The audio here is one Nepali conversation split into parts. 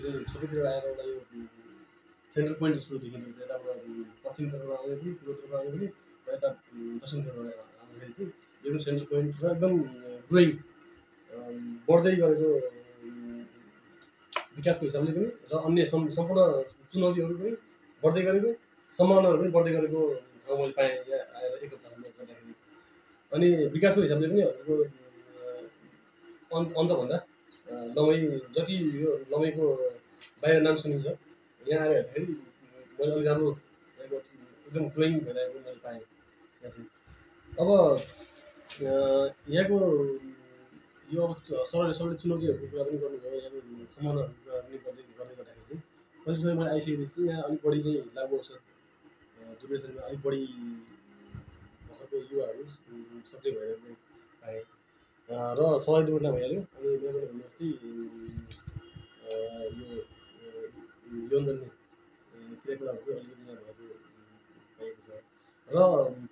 चाहिँ सबैतिर आएर एउटा यो सेन्टर पोइन्ट जस्तो देखिन्छ यताबाट पश्चिमतिर आउने पनि पूर्वतिर आउने पनि र यता दक्षिणतिर आउँदाखेरि चाहिँ एकदम सेन्टर पोइन्ट र एकदम ग्रोइङ बढ्दै गरेको विकासको हिसाबले पनि र अन्य सम्पूर्ण चुनौतीहरू पनि बढ्दै गरेको सम्भावनाहरू पनि बढ्दै गरेको ठाउँ मैले पाएँ यहाँ आएर एक हप्तासम्म गर्दाखेरि। अनि विकासको हिसाबले पनि हजुरको अन्तभन्दा लमई जति यो लमईको बाहिर नाम सुनिन्छ यहाँ आएर हेर्दाखेरि मैले अलिक राम्रो यहाँको एकदम ग्रोइङ भइरहेको मैले पाएँ यहाँ चाहिँ। अब यहाँको यो अब सबैले चुनौतीहरूको कुरा पनि गर्नुभयो यहाँको सम्भावनाहरूको कुरा पनि गर्दै गर्दाखेरि चाहिँ पछि समय मैले आइसकेपछि चाहिँ यहाँ अलिक बढी चाहिँ लागु अवसर दुर्व्यसनमा अलिक बढी भर्खरको युवाहरू सक्रिय भइरहेको पाएँ र सवारी दुर्घटना भइहाल्यो। अनि मैले भने जस्तै यो यौनजन्य क्रियाकलापहरू अलिकति यहाँ भएको पाएको छ र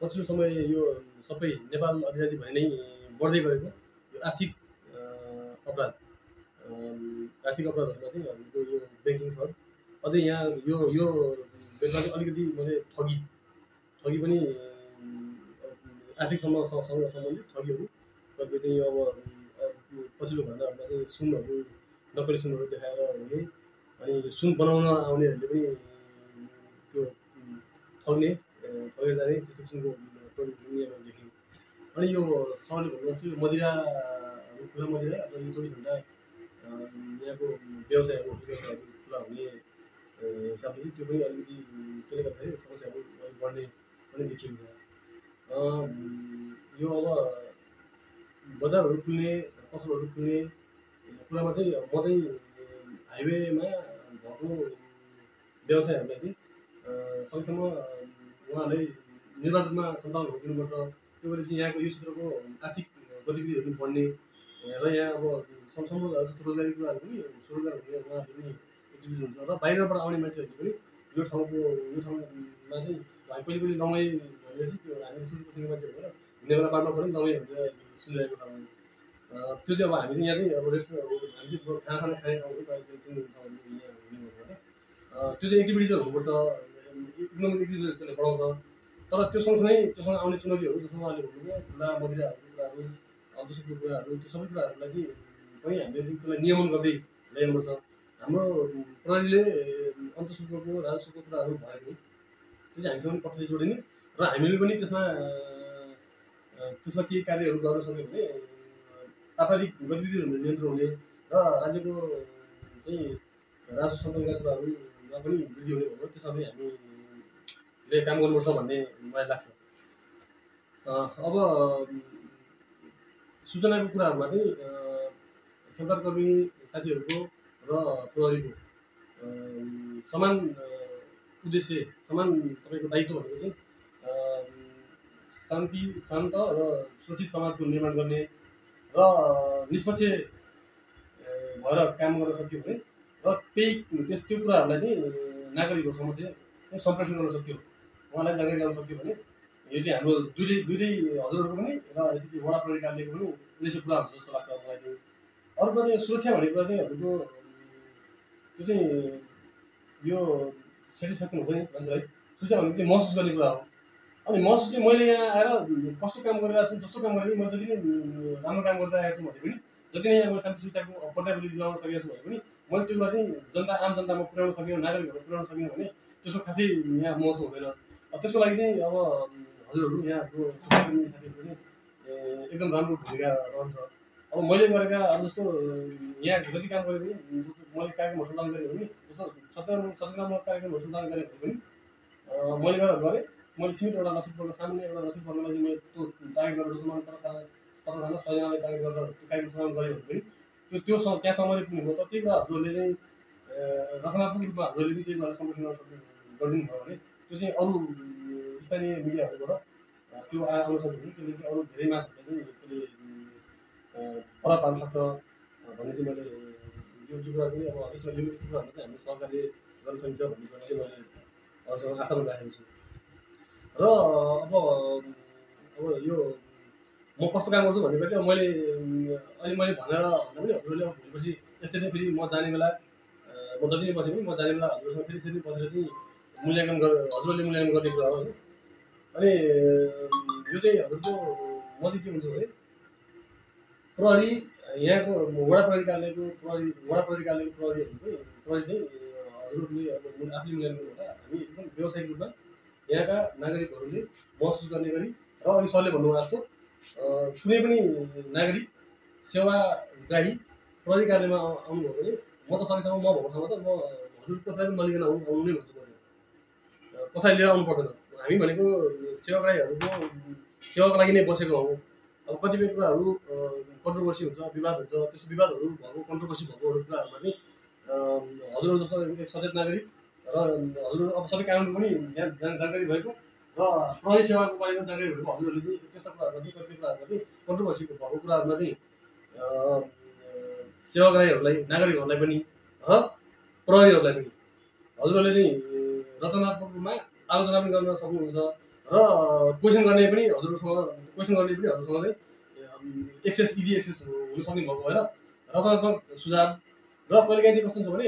पछिल्लो समय यो सबै नेपाल अधिराज्य भरि नै बढ्दै गरेको यो आर्थिक अपराधहरूमा चाहिँ हाम्रो यो ब्याङ्किङ फ्रड अझै यहाँ यो बेलमा चाहिँ अलिकति मैले ठगी पनि आर्थिक सम्बन्धित ठगीहरू कतिपय चाहिँ अब पछिल्लो घटनाहरूमा चाहिँ सुनहरू नक्कली सुनहरू देखाएर हुने अनि सुन बनाउन आउनेहरूले पनि त्यो ठगेर जाने त्यस्तो किसिमको प्रवृत्तिहरू देख्यौँ। अनि यो सरले भन्नुभयो यो मदिराहरू खुला मदिरा र यो 24 घण्टा यहाँको व्यवसायहरू खुला हुने हिसाबले चाहिँ त्यो पनि अलिकति त्यसले गर्दाखेरि समस्याहरू अलिक बढ्ने पनि देखिएको छ। यो अब बजारहरू खुल्ने पसलहरू खुल्ने कुरामा चाहिँ म चाहिँ हाइवेमा भएको व्यवसायहरूलाई चाहिँ सकेसम्म उहाँहरूले निर्वाचनमा सञ्चालन गरिदिनुपर्छ। त्यो गरेपछि यहाँको यो क्षेत्रको आर्थिक गतिविधिहरू पनि बढ्ने र यहाँ अब सम्पूर्ण जस्तो रोजगारी कुराहरू पनि स्वरोजगार हुने उहाँहरूले पनि एक्टिभिटी हुन्छ र बाहिरबाट आउने मान्छेहरूले पनि यो ठाउँमा चाहिँ हामी कहिले लमई भनेपछि त्यो हामी सुरुको मान्छे भएर हिँड्ने बेला बाटोमा पनि लमई भनेर सुनिरहेको ठाउँ त्यो चाहिँ अब हामी चाहिँ यहाँ चाहिँ अब रेस्टुरेन्टहरू हामी चाहिँ खाना खाने ठाउँहरू प्रायः चिन्ने ठाउँहरू यहाँ हुने गर्छ त्यो चाहिँ एक्टिभिटी चाहिँ हुनुपर्छ इकोनोमिक एक्टिभिटी त्यसले बढाउँछ। तर त्यो सँगसँगै त्योसँग आउने चुनौतीहरू जसमा उहाँले भन्नुभयो खुला मदिराहरूको कुराहरू अन्तसुखको कुराहरू त्यो सबै कुराहरूलाई चाहिँ पनि हामीले चाहिँ त्यसलाई नियमन गर्दै ल्याउनुपर्छ। हाम्रो प्रहरीले अन्तसुखको राजस्वको कुराहरू भएको त्यो चाहिँ हामीसँग प्रत्यक्ष जोडिने र हामीले पनि त्यसमा केही कार्यहरू गर्न सक्यो भने आपराधिक गतिविधिहरू नियन्त्रण हुने र राज्यको चाहिँ राजस्व सङ्कलनका कुराहरूमा पनि वृद्धि हुने भयो। त्यसमा पनि हामीले काम गर्नुपर्छ भन्ने मलाई लाग्छ। अब सूचनाको कुराहरूमा चाहिँ सञ्चारकर्मी साथीहरूको र प्रहरीको समान उद्देश्य समान तपाईँको दायित्व भनेको चाहिँ शान्त र सुरक्षित समाजको निर्माण गर्ने र निष्पक्ष भएर काम गर्न सक्यो भने र त्यो कुराहरूलाई चाहिँ नागरिकहरूको समक्ष चाहिँ सम्प्रेषण गर्न सक्यो उहाँलाई जानकारी गराउन सक्यो भने यो चाहिँ हाम्रो दुईटै हजुरहरूको पनि र यसरी वडा प्रहरी कार्यालयको पनि उद्देश्य पुरा हुन्छ जस्तो लाग्छ मलाई चाहिँ। अर्को चाहिँ सुरक्षा भन्ने कुरा चाहिँ हजुरको त्यो चाहिँ यो सेटिस्फ्याक्सन हुन्छ नि मान्छेलाई सुरक्षा भनेको चाहिँ महसुस गर्ने कुरा हो। अनि महसुस चाहिँ मैले यहाँ आएर कस्तो काम गरिरहेको छु जस्तो काम गरेँ पनि मैले जति नै राम्रो काम गरिरहेको छु भने पनि जति नै यहाँ मैले शान्ति सुरक्षाको पर्याप्त दिलाउन सकेको छु भने पनि मैले त्यो कुरा चाहिँ आम जनतामा पुर्याउन सकेँ नागरिकहरू पुर्याउन सकेन भने त्यसको खासै यहाँ महत्त्व हुँदैन। त्यसको लागि चाहिँ अब हजुरहरू यहाँको साथीहरूको चाहिँ एकदम राम्रो भूमिका रहन्छ। अब मैले गरेका अब जस्तो यहाँ जति काम गरेँ पनि जस्तो मैले कार्यक्रमहरू सञ्चालन गरेँ भने जस्तो सचेतनामूलक कार्यक्रमहरू सञ्चालन गरेँ भने पनि मैले गरेँ मैले सीमित एउटा लक्षित सामान्य एउटा लक्षित वर्गलाई चाहिँ मैले त्यो टार्गेट गरेर जस्तो मैले 50 100जनालाई टार्गेट गरेर त्यो कार्यक्रम सञ्चालन गरेँ भने पनि त्यो त्यहाँसम्म पनि पुग्ने भयो। तर त्यही कुरा हजुरहरूले चाहिँ रचनात्मक रूपमा हजुरहरूले पनि त्यही कुरालाई सम्प्रेषण गरिदिनु भयो भने त्यो चाहिँ अरू स्थानीय मिडियाहरूबाट त्यो आउन सक्यो भने त्यसले चाहिँ अरू धेरै मान्छेहरूलाई चाहिँ त्यसले प्रभाव पार्न सक्छ भन्ने चाहिँ मैले यो कुरा पनि अब यस्तो कुराहरू चाहिँ हामीले सरकारले गर्न सकिन्छ भन्ने कुरा चाहिँ मैले अरूसँग आशा राखेको छु। र अब यो म कस्तो काम गर्छु भन्ने कुरा चाहिँ मैले भनेर भन्दा पनि हजुरहरूले भोलिपछि यसरी नै फेरि म जाने बेला म म जति नै बसे पनि म जाने बेला हजुरसँग फेरि फेरि बसेर चाहिँ मूल्याङ्कन हजुरले मूल्याङ्कन गर्ने कुरा हो होइन। अनि यो चाहिँ हजुरको म चाहिँ के भन्छु भने प्रहरी यहाँको वडा प्रहरी कार्यालयको प्रहरीहरू चाहिँ प्रहरी चाहिँ हजुरले अब आफूले मूल्याङ्कन होला। हामी एकदम व्यावसायिक रूपमा यहाँका नागरिकहरूले महसुस गर्ने गरी र अघि सरले भन्नुभएको जस्तो कुनै पनि नागरिक सेवाग्राही प्रहरी कार्यालयमा आउनुभयो भने म त सकेसम्म म भएको ठाउँमा त म हजुर कसैलाई पनि नलिकन आउनु नै भन्छु। कसैले लिएर आउनु पर्दैन। हामी भनेको सेवाग्राहीहरूको सेवाको लागि नै बसेको हौँ। अब कतिपय कुराहरू कन्ट्रोभर्सी हुन्छ, विवाद हुन्छ, त्यस्तो विवादहरू भएको कन्ट्रोभर्सी भएको कुराहरूमा चाहिँ हजुरहरू जस्तो एक सचेत नागरिक र हजुर अब सबै कानुनको पनि जानकारी भएको र प्रहरी सेवाको बारेमा जानकारी भएको हजुरहरूले चाहिँ त्यस्ता कुराहरूमा चाहिँ कतिपय कुराहरूमा चाहिँ कन्ट्रोभर्सी भएको कुराहरूमा चाहिँ सेवाग्राहीहरूलाई नागरिकहरूलाई पनि र प्रहरीहरूलाई पनि हजुरहरूले चाहिँ रचनात्मक रूपमा आलोचना पनि गर्न सक्नुहुन्छ र क्वेसन गर्ने पनि हजुरसँग चाहिँ एक्सेस इजी एक्सेस हुन सक्ने भएको भएर रचनात्मक सुझाव र कहिलेकाहीँ चाहिँ कस्तो हुन्छ भने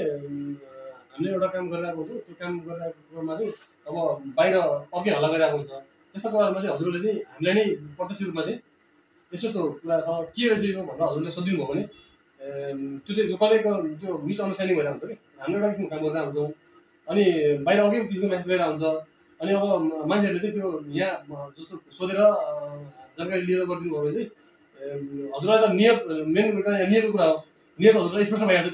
हामीले एउटा काम गरिरहेको हुन्छौँ, त्यो काम गरिरहेकोमा चाहिँ अब बाहिर अर्कै हल्ला गरिरहेको हुन्छ। त्यस्ता कुराहरूमा चाहिँ हजुरले चाहिँ हामीलाई नै प्रत्यक्ष रूपमा चाहिँ यस्तो कुरा छ के रहेछ यो भनेर हजुरले सोधिदिनु भयो भने त्यो चाहिँ कहिलेको त्यो मिसअन्डरस्ट्यान्डिङ भइरहेको हुन्छ कि हामीले एउटा किसिमको काम गरिरहेको हुन्छौँ अनि बाहिर अर्कै किसिमको म्यासेज गरिरहेको हुन्छ। अनि अब मान्छेहरूले चाहिँ त्यो यहाँ जस्तो सोधेर जानकारी लिएर गरिदिनु भयो भने चाहिँ हजुरलाई त नियत मेन नियतको कुरा हो। नियत हजुरलाई स्पष्ट भइहाल्छ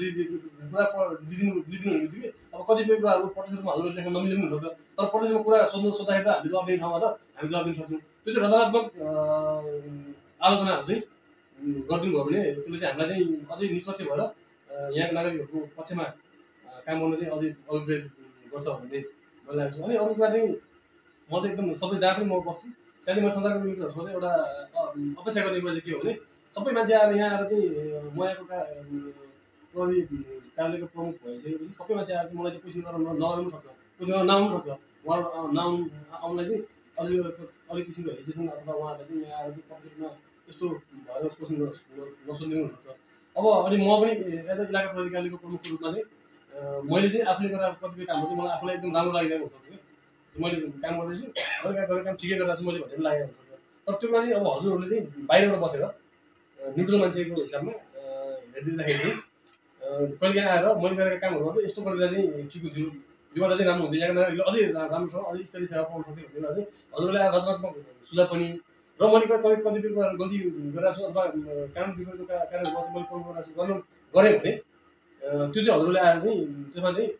कुरा लिदिनु भने कि अब कतिपय कुराहरू प्रत्यक्ष रूपमा हजुरले लेख्न नमिल्ने पनि हुनसक्छ। तर प्रत्यक्ष कुरा सोद्धाखेरि त हामीले जवाब दिने ठाउँमा त हामी जवाब दिन सक्छौँ। त्यो चाहिँ रचनात्मक आलोचनाहरू चाहिँ गरिदिनु भयो भने त्यसले चाहिँ हामीलाई चाहिँ अझै निष्पक्ष भएर यहाँको नागरिकहरूको पक्षमा काम गर्न चाहिँ अझै अभिप्रेत गर्छ भन्ने मलाई लाग्छ। अनि अर्को कुरा चाहिँ म चाहिँ एकदम सबै जहाँ पनि म बस्छु त्यहाँ चाहिँ म सञ्चारको मित्रहरूसँग चाहिँ एउटा अपेक्षा गर्ने कुरा चाहिँ के हो भने सबै मान्छे आएर यहाँ आएर चाहिँ म यहाँको प्रहरी कार्यालयको प्रमुख भइसकेपछि सबै मान्छे आएर चाहिँ मलाई चाहिँ क्वेसन गर्न नआउनु सक्छ, क्वेसन गर्न नआउनु सक्छ। उहाँ आउनलाई चाहिँ अझै अलिक किसिमको हेजिटेसन अथवा उहाँहरूलाई चाहिँ यहाँ आएर चाहिँ प्रत्यक्षमा यस्तो भएर क्वेसन नसोध्ने पनि हुनसक्छ। अब अनि म पनि एज अ इलाका प्रहरी कार्यालयको प्रमुखको रूपमा चाहिँ मैले चाहिँ आफूले गरेर कतिपय कामहरू चाहिँ मलाई आफूलाई एकदम राम्रो लागिरहेको हुनसक्छ कि मैले काम गर्दैछु गरेर काम ठिकै गरेर छु मैले भन्ने पनि लागेको हुनसक्छ। तर त्यो कुरा चाहिँ अब हजुरहरूले चाहिँ बाहिरबाट बसेर न्युट्रल मान्छेको हिसाबमा हेरिदिँदाखेरि चाहिँ कहिले आएर मैले गरेका कामहरूमा पनि यस्तो गर्दा चाहिँ ठिक हुन्थ्यो, यो गर्दा चाहिँ राम्रो हुन्थ्यो, यहाँको नागरिकले अझै राम्रोसँग अझै स्तरीय सेवा पाउनु सक्थ्यो भन्ने कुरा चाहिँ हजुरहरूले आएर रचनात्मक सुझाव पनि र मैले कतिपय कुराहरू गल्ती गरिरहेको छु अथवा कानुन विपरीतको कार्यहरूमा चाहिँ मैले गर्नु गरेँ भने त्यो चाहिँ हजुरले आएर चाहिँ त्यसमा चाहिँ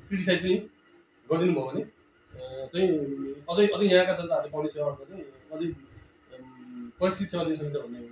क्रिटिसाइज पनि गरिदिनु भयो भने चाहिँ अझै यहाँका जनताहरूले पाउने सेवाहरूमा चाहिँ अझै परिष्कृत सेवा दिन सकिन्छ भन्ने हो।